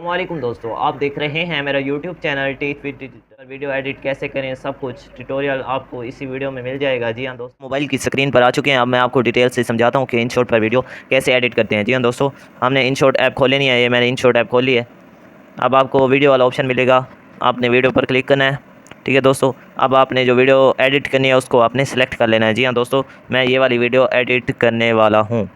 वालेकुम दोस्तों, आप देख रहे हैं मेरा YouTube channel teach with digital. Video edit कैसे करें सब कुछ ट्यूटोरियल आपको इसी वीडियो में मिल जाएगा। जी हाँ दोस्तों, मोबाइल की स्क्रीन पर आ चुके हैं। अब मैं आपको डिटेल से समझाता हूँ कि InShot पर वीडियो कैसे एडिट करते हैं। जी हाँ दोस्तों, हमने InShot ऐप खोल लेनी है। ये मैंने InShot ऐप खोल ली है। अब आपको वीडियो वाला ऑप्शन मिलेगा, आपने वीडियो पर क्लिक करना है। ठीक है दोस्तों, अब आपने जो वीडियो एडिट करनी है उसको आपने सेलेक्ट कर लेना है। जी हाँ दोस्तों, मैं ये वाली वीडियो एडिट करने वाला हूँ,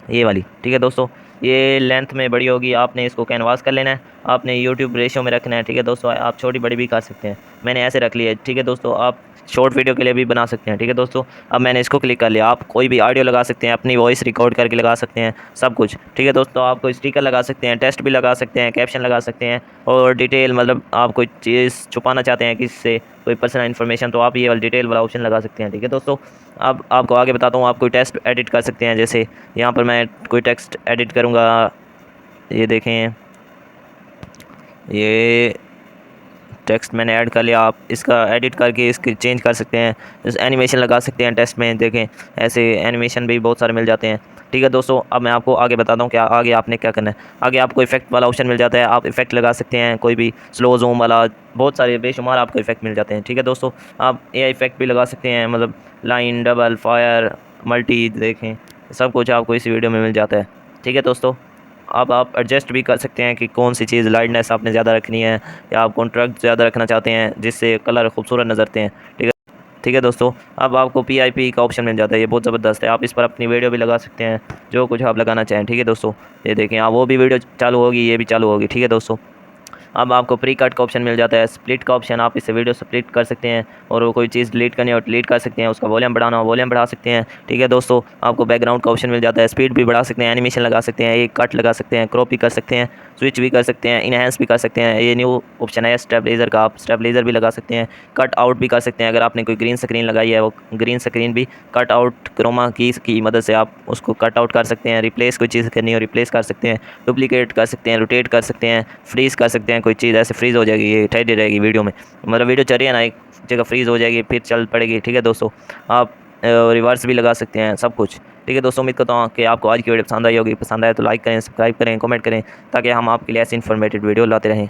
ये वाली। ठीक है दोस्तों, ये लेंथ में बड़ी होगी, आपने इसको कैनवास कर लेना है। आपने यूट्यूब रेशियो में रखना है। ठीक है दोस्तों, आप छोटी बड़ी भी कर सकते हैं, मैंने ऐसे रख लिया है। ठीक है दोस्तों, आप शॉर्ट वीडियो के लिए भी बना सकते हैं। ठीक है दोस्तों, अब मैंने इसको क्लिक कर लिया। आप कोई भी ऑडियो लगा सकते हैं, अपनी वॉइस रिकॉर्ड करके लगा सकते हैं, सब कुछ। ठीक है दोस्तों, आप कोई स्टिकर लगा सकते हैं, टेक्स्ट भी लगा सकते हैं, कैप्शन लगा सकते हैं, और डिटेल मतलब आप कोई चीज़ छुपाना चाहते हैं किससे, कोई पर्सनल इन्फॉर्मेशन, तो आप ये वाला डिटेल वाला ऑप्शन लगा सकते हैं। ठीक है दोस्तों, अब आपको आगे बताता हूँ। आप कोई टेक्स्ट एडिट कर सकते हैं, जैसे यहाँ पर मैं कोई टेक्स्ट एडिट करूँगा। ये देखें, ये टेक्स्ट मैंने ऐड कर लिया। आप इसका एडिट करके इसकी चेंज कर सकते हैं, इस एनिमेशन लगा सकते हैं टेक्स्ट में। देखें, ऐसे एनिमेशन भी बहुत सारे मिल जाते हैं। ठीक है दोस्तों, अब मैं आपको आगे बताता हूँ क्या आगे आपने क्या करना है। आगे आपको इफेक्ट वाला ऑप्शन मिल जाता है, आप इफेक्ट लगा सकते हैं, कोई भी स्लो जूम वाला, बहुत सारे बेशुमार आपको इफेक्ट मिल जाते हैं। ठीक है दोस्तों, आप AI इफेक्ट भी लगा सकते हैं, मतलब लाइन, डबल, फायर, मल्टी, देखें सब कुछ आपको इस वीडियो में मिल जाता है। ठीक है दोस्तों, अब आप एडजस्ट भी कर सकते हैं कि कौन सी चीज़ लाइटनेस आपने ज़्यादा रखनी है या आप कॉन्ट्रास्ट ज़्यादा रखना चाहते हैं जिससे कलर खूबसूरत नजरते हैं। ठीक है, ठीक है दोस्तों, अब आपको PIP का ऑप्शन मिल जाता है, ये बहुत ज़बरदस्त है। आप इस पर अपनी वीडियो भी लगा सकते हैं, जो कुछ आप लगाना चाहें। ठीक है दोस्तों, ये देखें, आप वो भी वीडियो चालू होगी, ये भी चालू होगी। ठीक है दोस्तों, अब आपको प्री कट का ऑप्शन मिल जाता है, स्प्लिट का ऑप्शन, आप इससे वीडियो स्प्लिट कर सकते हैं, और वो कोई चीज़ डिलीट करनी हो डिलीट कर सकते हैं, उसका वॉल्यूम बढ़ाना हो वॉल्यूम बढ़ा सकते हैं। ठीक है दोस्तों, आपको बैकग्राउंड का ऑप्शन मिल जाता है, स्पीड भी बढ़ा सकते हैं, एनिमेशन लगा सकते हैं, एक कट लगा सकते हैं, क्रॉप भी कर सकते हैं, स्विच भी कर सकते हैं, इनहेंस भी कर सकते हैं। ये न्यू ऑप्शन है स्टेबलाइजर का, आप स्टेबलाइजर भी लगा सकते हैं, कट आउट भी कर सकते हैं। अगर आपने कोई ग्रीन स्क्रीन लगाई है, वो ग्रीन स्क्रीन भी कट आउट क्रोमा की मदद से आप उसको कट आउट कर सकते हैं। रिप्लेस कोई चीज़ करनी हो रिप्लेस कर सकते हैं, डुप्लीकेट कर सकते हैं, रोटेट कर सकते हैं, फ्रीज़ कर सकते हैं। कोई चीज़ ऐसे फ्रीज़ हो जाएगी, ये ठहरी रहेगी वीडियो में, मतलब वीडियो चल रही है ना, एक जगह फ्रीज़ हो जाएगी फिर चल पड़ेगी। ठीक है दोस्तों, आप रिवर्स भी लगा सकते हैं, सब कुछ। ठीक है दोस्तों, उम्मीद करता हूँ कि आपको आज की वीडियो पसंद आई होगी। पसंद आए तो लाइक करें, सब्सक्राइब करें, कमेंट करें, ताकि हम आपके लिए ऐसी इन्फॉर्मेटिव वीडियो लाते रहें।